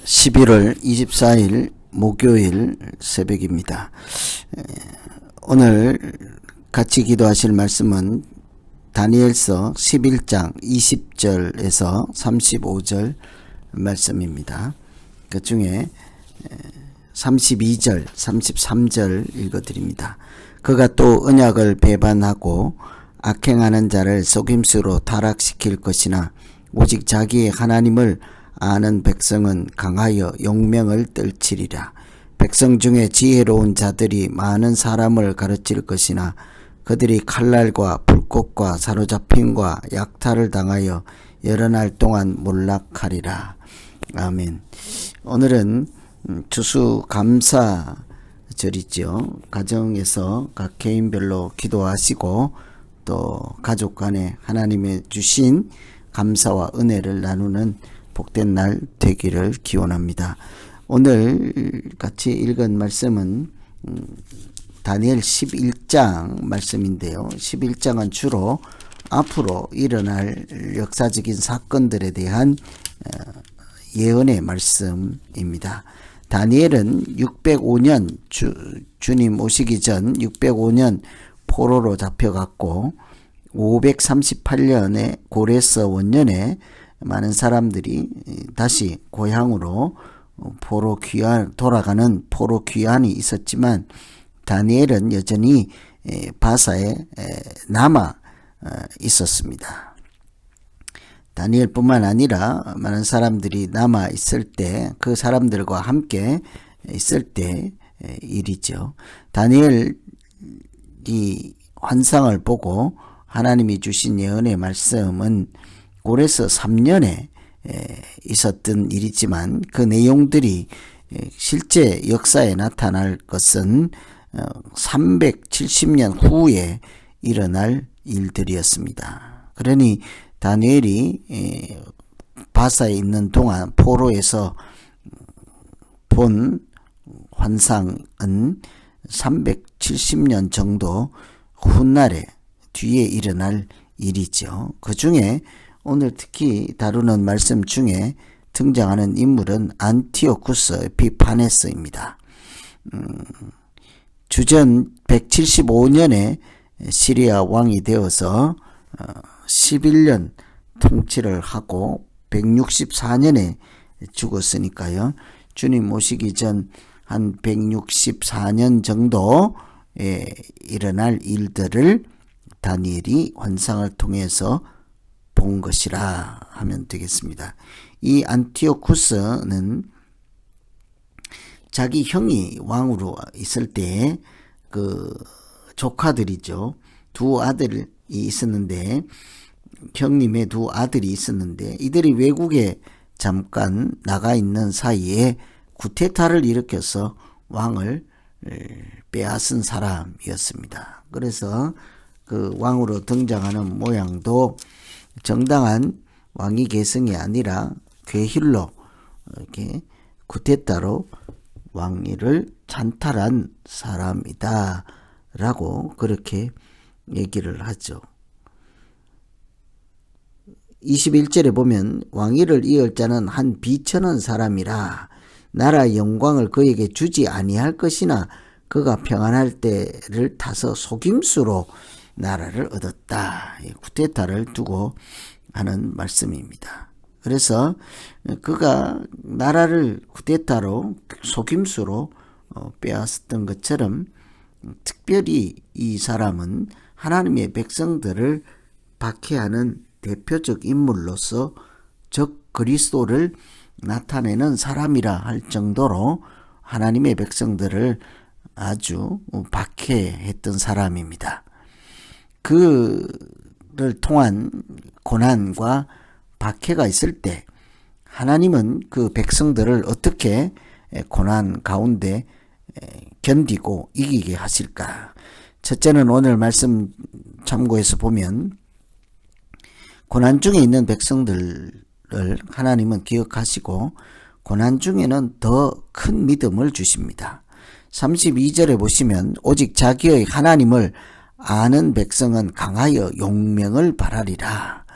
11월 24일 목요일 새벽입니다. 오늘 같이 기도하실 말씀은 다니엘서 11장 20절에서 35절 말씀입니다. 그 중에 32절, 33절 읽어드립니다. 그가 또 언약을 배반하고 악행하는 자를 속임수로 타락시킬 것이나 오직 자기의 하나님을 아는 백성은 강하여 용명을 떨치리라. 백성 중에 지혜로운 자들이 많은 사람을 가르칠 것이나 그들이 칼날과 불꽃과 사로잡힘과 약탈을 당하여 여러 날 동안 몰락하리라. 아멘. 오늘은 추수감사절이죠. 가정에서 각 개인별로 기도하시고 또 가족 간에 하나님의 주신 감사와 은혜를 나누는 복된 날 되기를 기원합니다. 오늘 같이 읽은 말씀은 다니엘 11장 말씀인데요. 11장은 주로 앞으로 일어날 역사적인 사건들에 대한 예언의 말씀입니다. 다니엘은 605년 주님 오시기 전 605년 포로로 잡혀갔고 538년에 고레스 원년에 많은 사람들이 다시 고향으로 돌아가는 포로 귀환이 있었지만 다니엘은 여전히 바사에 남아 있었습니다. 다니엘뿐만 아니라 많은 사람들이 남아 있을 때, 그 사람들과 함께 있을 때 일이죠. 다니엘이 환상을 보고 하나님이 주신 예언의 말씀은 고레스 3년에 있었던 일이지만 그 내용들이 실제 역사에 나타날 것은 370년 후에 일어날 일들이었습니다. 그러니 다니엘이 바사에 있는 동안 포로에서 본 환상은 370년 정도 훗날에 뒤에 일어날 일이죠. 그 중에 오늘 특히 다루는 말씀 중에 등장하는 인물은 안티오쿠스 에피파네스입니다. 주전 175년에 시리아 왕이 되어서 11년 통치를 하고 164년에 죽었으니까요. 주님 오시기 전 한 164년 정도에 일어날 일들을 다니엘이 환상을 통해서 본 것이라 하면 되겠습니다. 이 안티오쿠스는 자기 형이 왕으로 있을 때 그 조카들이죠. 두 아들이 있었는데, 형님의 두 아들이 있었는데 이들이 외국에 잠깐 나가 있는 사이에 쿠데타를 일으켜서 왕을 빼앗은 사람이었습니다. 그래서 그 왕으로 등장하는 모양도 정당한 왕위 계승이 아니라 괴힐로 이렇게 쿠데타로 왕위를 찬탈한 사람이다 라고 그렇게 얘기를 하죠. 21절에 보면 왕위를 이을 자는 한 비천한 사람이라 나라의 영광을 그에게 주지 아니할 것이나 그가 평안할 때를 타서 속임수로 나라를 얻었다. 쿠데타를 두고 하는 말씀입니다. 그래서 그가 나라를 쿠데타로 속임수로 빼앗았던 것처럼 특별히 이 사람은 하나님의 백성들을 박해하는 대표적 인물로서 적 그리스도를 나타내는 사람이라 할 정도로 하나님의 백성들을 아주 박해했던 사람입니다. 그를 통한 고난과 박해가 있을 때 하나님은 그 백성들을 어떻게 고난 가운데 견디고 이기게 하실까? 첫째는 오늘 말씀 참고해서 보면 고난 중에 있는 백성들을 하나님은 기억하시고 고난 중에는 더 큰 믿음을 주십니다. 32절에 보시면 오직 자기의 하나님을 아는 백성은 강하여 용명을 바라리라.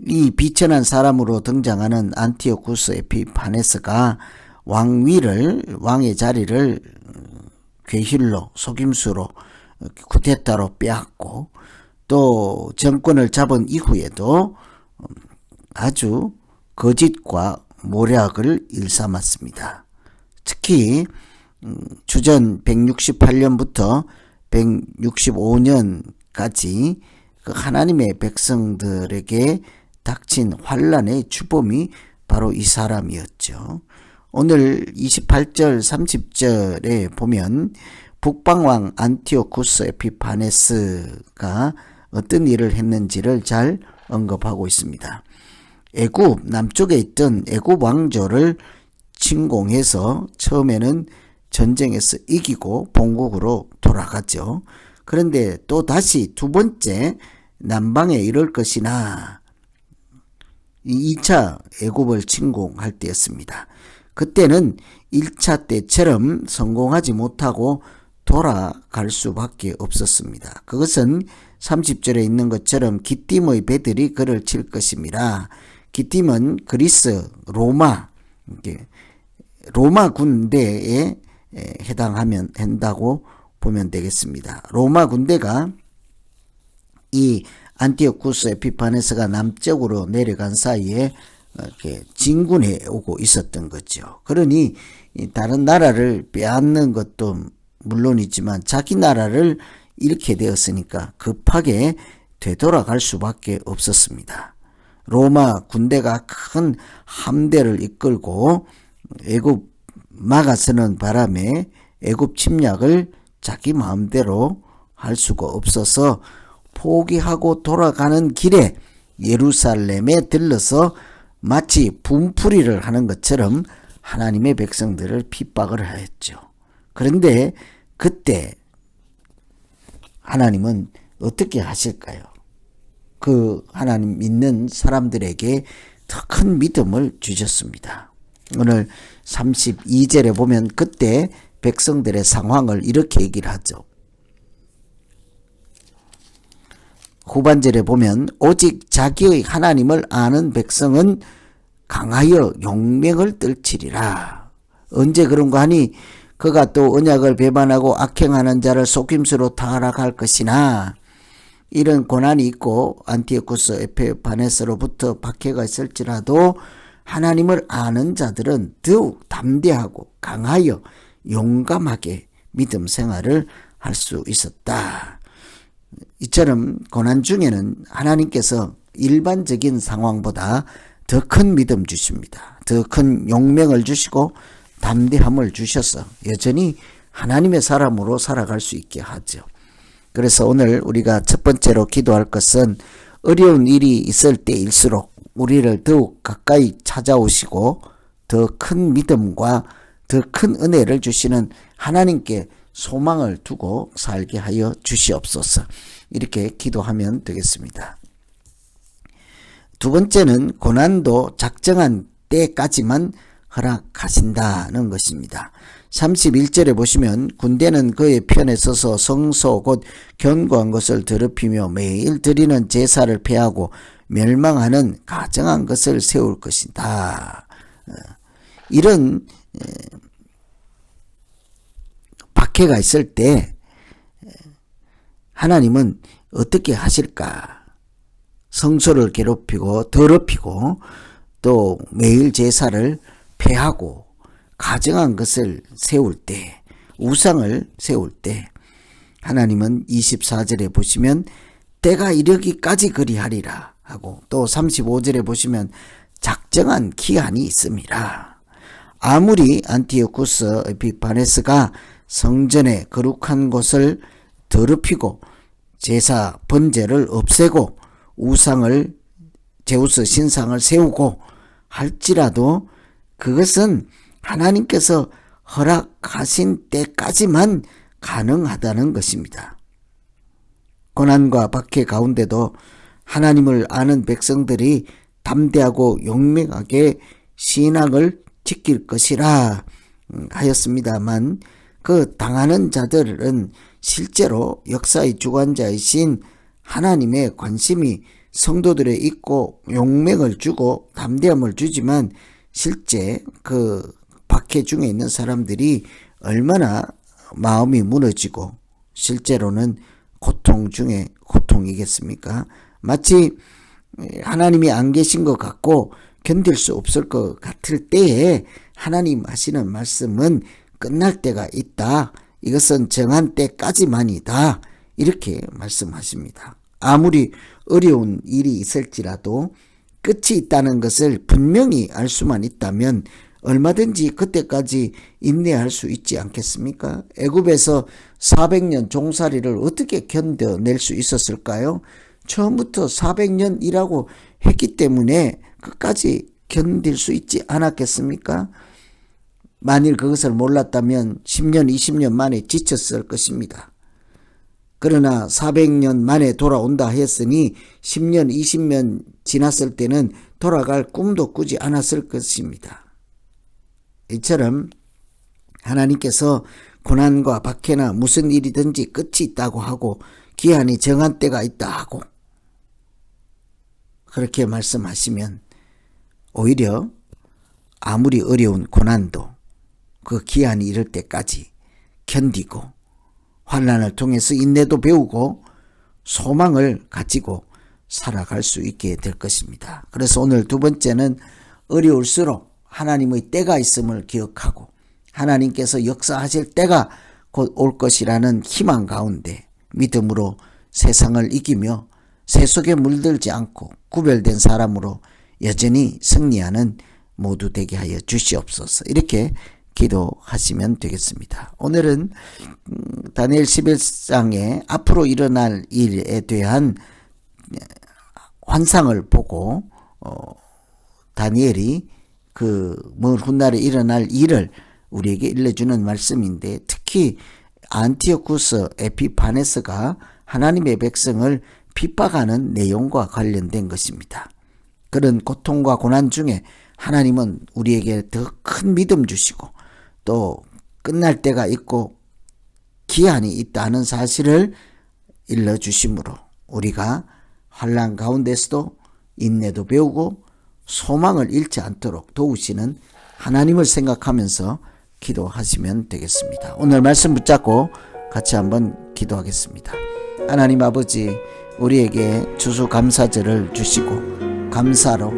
이 비천한 사람으로 등장하는 안티오쿠스 에피파네스가 왕의 자리를 괴힐로, 속임수로, 쿠데타로 빼앗고 또 정권을 잡은 이후에도 아주 거짓과 모략을 일삼았습니다. 특히 주전 168년부터 165년까지 그 하나님의 백성들에게 닥친 환란의 주범이 바로 이 사람이었죠. 오늘 28절 30절에 보면 북방왕 안티오쿠스 에피파네스가 어떤 일을 했는지를 잘 언급하고 있습니다. 애굽 남쪽에 있던 애굽 왕조를 침공해서 처음에는 전쟁에서 이기고 본국으로 돌아갔죠. 그런데 또 다시 두 번째 남방에 이를 것이나 2차 애굽을 침공할 때였습니다. 그때는 1차 때처럼 성공하지 못하고 돌아갈 수밖에 없었습니다. 그것은 30절에 있는 것처럼 기띔의 배들이 그를 칠 것입니다. 기띔은 그리스 로마 군대에 한다고 보면 되겠습니다. 로마 군대가 이 안티오쿠스 에피파네스가 남쪽으로 내려간 사이에 이렇게 진군해 오고 있었던 거죠. 그러니 다른 나라를 빼앗는 것도 물론이지만 자기 나라를 잃게 되었으니까 급하게 되돌아갈 수밖에 없었습니다. 로마 군대가 큰 함대를 이끌고 애굽 막아서는 바람에 애굽 침략을 자기 마음대로 할 수가 없어서 포기하고 돌아가는 길에 예루살렘에 들러서 마치 분풀이를 하는 것처럼 하나님의 백성들을 핍박을 하였죠. 그런데 그때 하나님은 어떻게 하실까요? 그 하나님 믿는 사람들에게 더 큰 믿음을 주셨습니다. 오늘 32절에 보면 그때 백성들의 상황을 이렇게 얘기를 하죠. 후반절에 보면 오직 자기의 하나님을 아는 백성은 강하여 용맹을 떨치리라. 언제 그런가 하니 그가 또 언약을 배반하고 악행하는 자를 속임수로 타락할 것이나 이런 고난이 있고 안티오쿠스 에피파네스로부터 박해가 있을지라도 하나님을 아는 자들은 더욱 담대하고 강하여 용감하게 믿음 생활을 할 수 있었다. 이처럼 고난 중에는 하나님께서 일반적인 상황보다 더 큰 믿음 주십니다. 더 큰 용맹을 주시고 담대함을 주셔서 여전히 하나님의 사람으로 살아갈 수 있게 하죠. 그래서 오늘 우리가 첫 번째로 기도할 것은 어려운 일이 있을 때일수록 우리를 더욱 가까이 찾아오시고 더 큰 믿음과 더 큰 은혜를 주시는 하나님께 소망을 두고 살게 하여 주시옵소서. 이렇게 기도하면 되겠습니다. 두 번째는 고난도 작정한 때까지만 허락하신다는 것입니다. 31절에 보시면 군대는 그의 편에 서서 성소 곧 견고한 것을 더럽히며 매일 드리는 제사를 폐하고 멸망하는 가정한 것을 세울 것이다. 이런 박해가 있을 때 하나님은 어떻게 하실까? 성소를 괴롭히고 더럽히고 또 매일 제사를 폐하고 가정한 것을 세울 때, 우상을 세울 때 하나님은 24절에 보시면 때가 이르기까지 그리하리라 하고 또 35절에 보시면 작정한 기한이 있습니다. 아무리 안티오쿠스 에피파네스가 성전의 거룩한 곳을 더럽히고 제사 번제를 없애고 우상을 제우스 신상을 세우고 할지라도 그것은 하나님께서 허락하신 때까지만 가능하다는 것입니다. 고난과 박해 가운데도 하나님을 아는 백성들이 담대하고 용맹하게 신앙을 지킬 것이라 하였습니다만 그 당하는 자들은 실제로 역사의 주관자이신 하나님의 관심이 성도들의 있고 용맹을 주고 담대함을 주지만 실제 그 박해 중에 있는 사람들이 얼마나 마음이 무너지고 실제로는 고통 중에 고통이겠습니까? 마치 하나님이 안 계신 것 같고 견딜 수 없을 것 같을 때에 하나님 하시는 말씀은 끝날 때가 있다. 이것은 정한 때까지만이다. 이렇게 말씀하십니다. 아무리 어려운 일이 있을지라도 끝이 있다는 것을 분명히 알 수만 있다면 얼마든지 그때까지 인내할 수 있지 않겠습니까? 애굽에서 400년 종살이를 어떻게 견뎌낼 수 있었을까요? 처음부터 400년 일하고 했기 때문에 끝까지 견딜 수 있지 않았겠습니까? 만일 그것을 몰랐다면 10년, 20년 만에 지쳤을 것입니다. 그러나 400년 만에 돌아온다 했으니 10년, 20년 지났을 때는 돌아갈 꿈도 꾸지 않았을 것입니다. 이처럼 하나님께서 고난과 박해나 무슨 일이든지 끝이 있다고 하고 기한이 정한 때가 있다 하고 그렇게 말씀하시면 오히려 아무리 어려운 고난도 그 기한이 이를 때까지 견디고 환난을 통해서 인내도 배우고 소망을 가지고 살아갈 수 있게 될 것입니다. 그래서 오늘 두 번째는 어려울수록 하나님의 때가 있음을 기억하고 하나님께서 역사하실 때가 곧 올 것이라는 희망 가운데 믿음으로 세상을 이기며 새 속에 물들지 않고 구별된 사람으로 여전히 승리하는 모두 되게 하여 주시옵소서. 이렇게 기도하시면 되겠습니다. 오늘은 다니엘 11장에 앞으로 일어날 일에 대한 환상을 보고 다니엘이 그 먼 훗날에 일어날 일을 우리에게 일러주는 말씀인데 특히 안티오쿠스 에피파네스가 하나님의 백성을 핍박하는 내용과 관련된 것입니다. 그런 고통과 고난 중에 하나님은 우리에게 더 큰 믿음 주시고 또 끝날 때가 있고 기한이 있다는 사실을 일러주심으로 우리가 환난 가운데서도 인내도 배우고 소망을 잃지 않도록 도우시는 하나님을 생각하면서 기도하시면 되겠습니다. 오늘 말씀 붙잡고 같이 한번 기도하겠습니다. 하나님 아버지, 우리에게 추수감사절을 주시고 감사로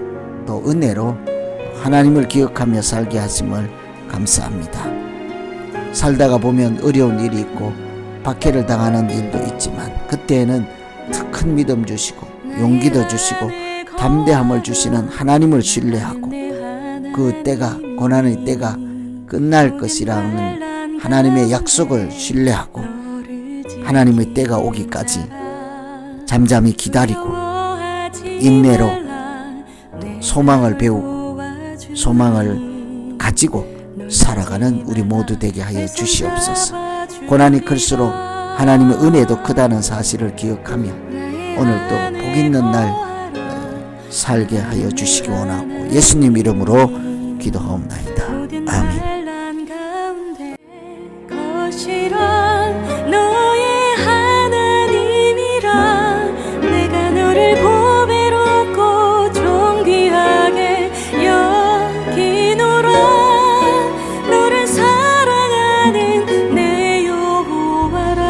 또 은혜로 하나님을 기억하며 살게 하심을 감사합니다. 살다가 보면 어려운 일이 있고 박해를 당하는 일도 있지만 그때에는 더 큰 믿음 주시고 용기도 주시고 담대함을 주시는 하나님을 신뢰하고 그 때가 고난의 때가 끝날 것이라는 하나님의 약속을 신뢰하고 하나님의 때가 오기까지 잠잠히 기다리고 인내로 소망을 배우고 소망을 가지고 살아가는 우리 모두 되게 하여 주시옵소서. 고난이 클수록 하나님의 은혜도 크다는 사실을 기억하며 오늘도 복 있는 날 살게 하여 주시기 원하고 예수님 이름으로 기도하옵나이다. 아멘. 너의 하나님이라 내가 너를 보배롭고 존귀하게 여기노라. 너를 사랑하는 내 여호와라.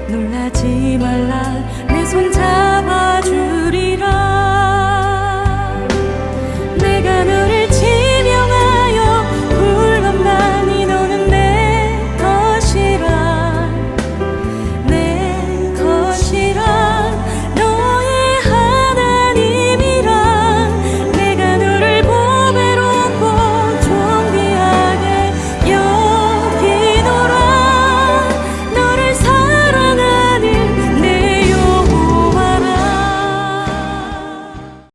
놀라지 말라 내 손 잡아주리라.